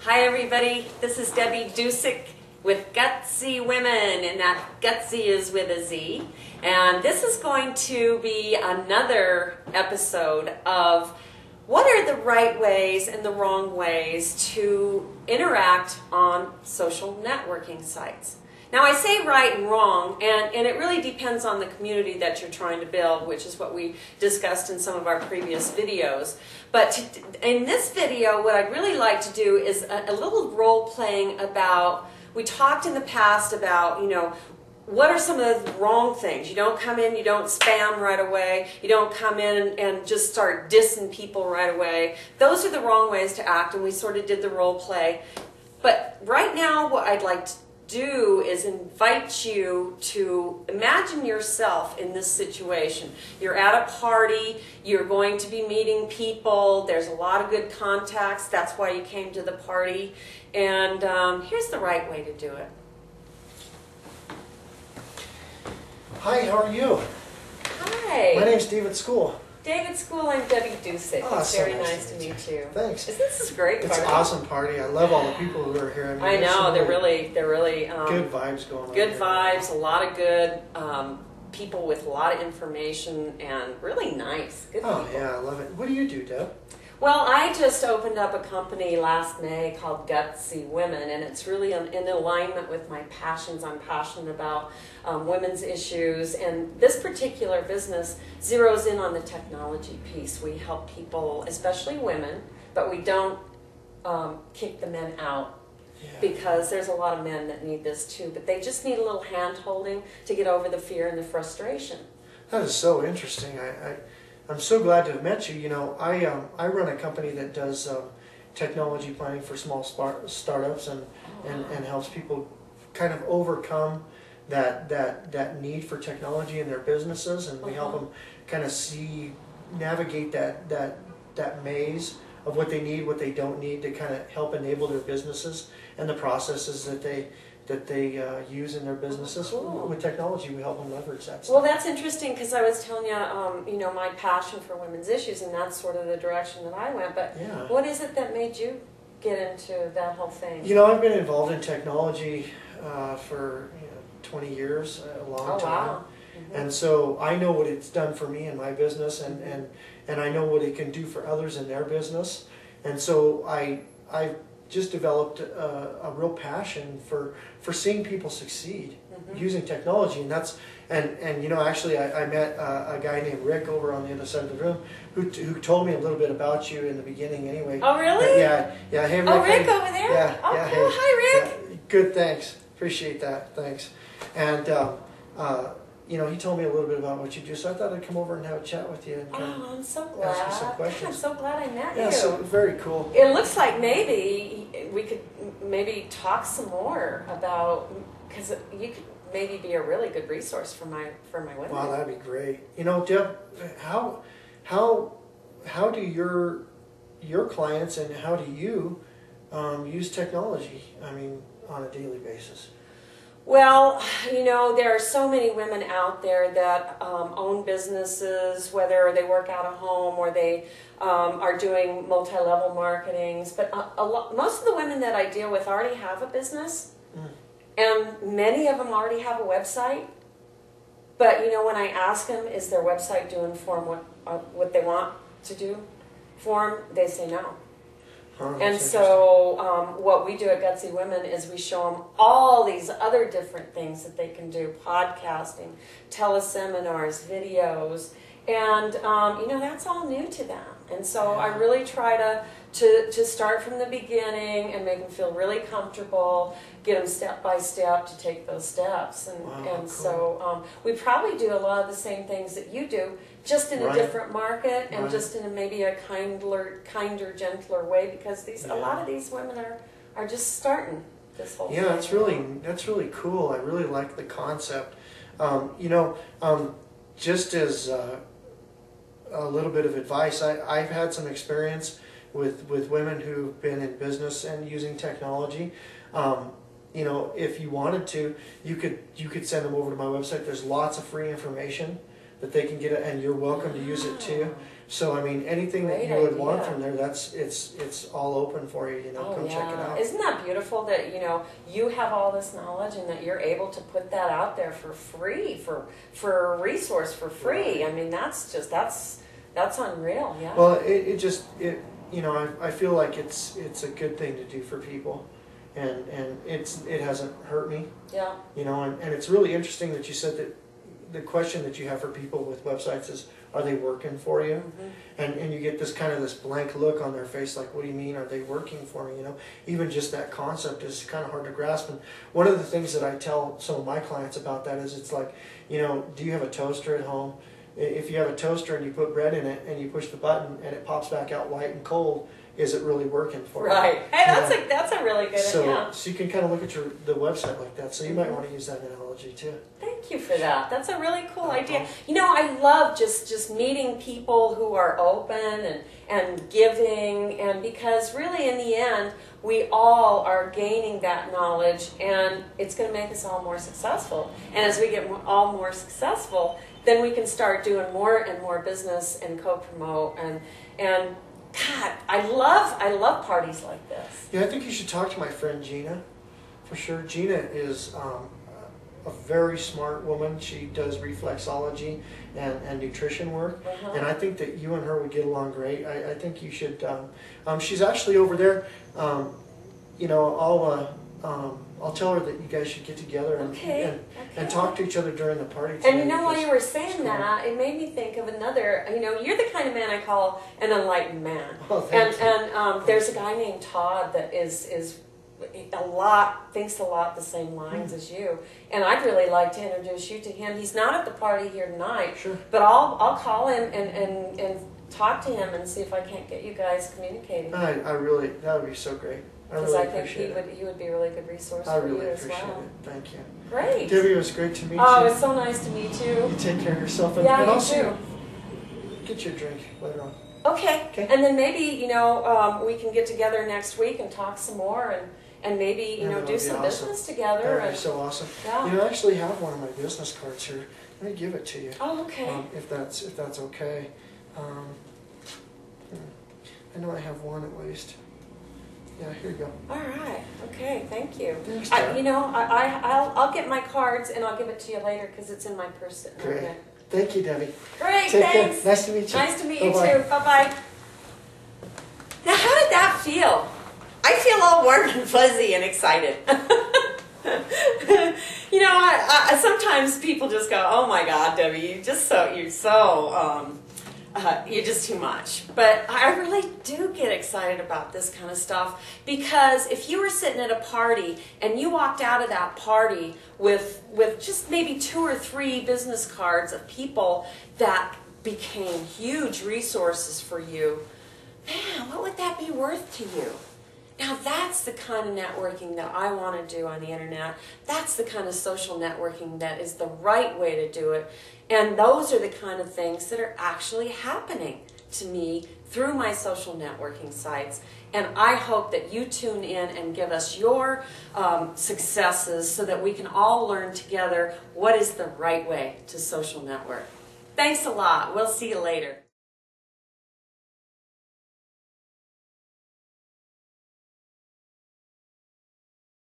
Hi everybody, this is Debbie Ducic with GutZy Women, and that GutZy is with a Z. And this is going to be another episode of what are the right ways and the wrong ways to interact on social networking sites. Now I say right and wrong, and it really depends on the community that you're trying to build, which is what we discussed in some of our previous videos. But in this video, what I'd really like to do is a little role-playing about, we talked in the past about, what are some of the wrong things? You don't come in, you don't spam right away, you don't come in and just start dissing people right away. Those are the wrong ways to act, and we sort of did the role play. But right now, what I'd like to do is invite you to imagine yourself in this situation. You're at a party, you're going to be meeting people, there's a lot of good contacts, that's why you came to the party, and here's the right way to do it. Hi, how are you? Hi. My name's David School. David School, I'm Debbie Ducic. Oh, it's so very nice nice to meet you. Thanks. Isn't this a great party? It's an awesome party. I love all the people who are here. I know, they're really good vibes going on. Good here. vibes, a lot of good people with a lot of information, and really nice. Good Oh people. yeah, I love it. What do you do, Deb? Well, I just opened up a company last May called GutZy Women, and it's really in alignment with my passions. I'm passionate about women's issues, and this particular business zeroes in on the technology piece. We help people, especially women, but we don't kick the men out, because there's a lot of men that need this too, but they just need a little hand-holding to get over the fear and the frustration. That is so interesting. I'm so glad to have met you. I run a company that does technology planning for small startups and helps people kind of overcome that need for technology in their businesses, and we help them kind of navigate that maze of what they need, what they don't need, to kind of help enable their businesses and the processes that they use in their businesses. With technology, we help them leverage that stuff. Well, that's interesting, because I was telling you, my passion for women's issues, and that's sort of the direction that I went. But what is it that made you get into that whole thing? I've been involved in technology for 20 years, a long time. Wow. And so I know what it's done for me in my business, and I know what it can do for others in their business. And so I've just developed a real passion for seeing people succeed using technology, and actually I met a guy named Rick over on the other side of the room who told me a little bit about you in the beginning anyway. Oh really? Yeah. Hey Rick. Oh, Rick over there? Yeah. Oh, yeah. cool. Hey. Hi, Rick. Yeah, good. Thanks. Appreciate that. Thanks. And he told me a little bit about what you do, so I thought I'd come over and have a chat with you and I'm so glad. ask you some questions. God, I'm so glad I met you. Yeah, so very cool. It looks like maybe we could talk some more about, because you could maybe be a really good resource for my women. Wow, that'd be great. Deb, how do your clients and how do you use technology? I mean, on a daily basis. Well, there are so many women out there that own businesses, whether they work out of home or they are doing multi-level marketings. But most of the women that I deal with already have a business, and many of them already have a website. But when I ask them, is their website doing for them what they want to do for them, they say no. And so what we do at GutZy Women is we show them all these other different things that they can do: podcasting, teleseminars, videos, and that's all new to them. And so I really try to start from the beginning and make them feel really comfortable, get them step by step to take those steps. And cool. So we probably do a lot of the same things that you do, just in a different market, and just in maybe a kinder, gentler way, because a lot of these women are just starting this whole thing. Yeah, that's really cool. I really like the concept. Just as a little bit of advice, I've had some experience with women who've been in business and using technology. If you wanted to, you could send them over to my website. There's lots of free information that they can get it, and you're welcome to use it too. So I mean, anything that Great you would idea. want from there, it's all open for you. You know, come check it out. Isn't that beautiful that you have all this knowledge and that you're able to put that out there for free, for a resource for free? Right. I mean, that's unreal. Yeah. Well, I feel like it's a good thing to do for people, and it hasn't hurt me. Yeah. You know, and it's really interesting that you said that the question that you have for people with websites is, are they working for you? Mm-hmm. And you get this blank look on their face, like, what do you mean, are they working for me? You know, even just that concept is kind of hard to grasp. And one of the things that I tell some of my clients about that is, it's like, you know, do you have a toaster at home? If you have a toaster and you put bread in it and you push the button and it pops back out white and cold, is it really working for you? Right. Hey, that's a really good idea. So you can kind of look at the website like that. So you might want to use that analogy too. Thank you for that. That's a really cool idea. You know, I love just meeting people who are open and giving, and because really in the end, we all are gaining that knowledge, and it's going to make us all more successful. And as we get all more successful, then we can start doing more and more business and co-promote and God, I love parties like this. Yeah, I think you should talk to my friend Gina, for sure. Gina is a very smart woman. She does reflexology and nutrition work, and I think that you and her would get along great. I think you should. She's actually over there. I'll tell her that you guys should get together and talk to each other during the party today. And you know, while you were saying that, it made me think of another. You know, you're the kind of man I call an enlightened man. Oh, thank you. And there's a guy named Todd that thinks a lot the same lines as you. And I'd really like to introduce you to him. He's not at the party here tonight, sure, but I'll call him and talk to him and see if I can't get you guys communicating. That would be so great. Because I think he would be a really good resource for you as well. I really appreciate it. Thank you. Great. Debbie, it was great to meet you. Oh, it's so nice to meet you. You take care of yourself. Yeah, and you also, too. Get you a drink later on. Okay. And then maybe, we can get together next week and talk some more and maybe, do some business together. That would be so awesome. Yeah. I actually have one of my business cards here. Let me give it to you. Oh, okay. If that's okay. I know I have one at least. Yeah, here you go. All right. Okay. Thank you. Thanks, I'll get my cards and I'll give it to you later because it's in my purse. Great. Thank you, Debbie. Great. Take Thanks. care. Nice to meet you. Nice to meet you Bye-bye. too. Bye bye. Now, how did that feel? I feel all warm and fuzzy and excited. Sometimes people just go, "Oh my God, Debbie, you're just too much." But I really do get excited about this kind of stuff because if you were sitting at a party and you walked out of that party with just maybe 2 or 3 business cards of people that became huge resources for you, man, what would that be worth to you? Now that's the kind of networking that I want to do on the internet. That's the kind of social networking that is the right way to do it. And those are the kind of things that are actually happening to me through my social networking sites. And I hope that you tune in and give us your successes so that we can all learn together what is the right way to social network. Thanks a lot. We'll see you later.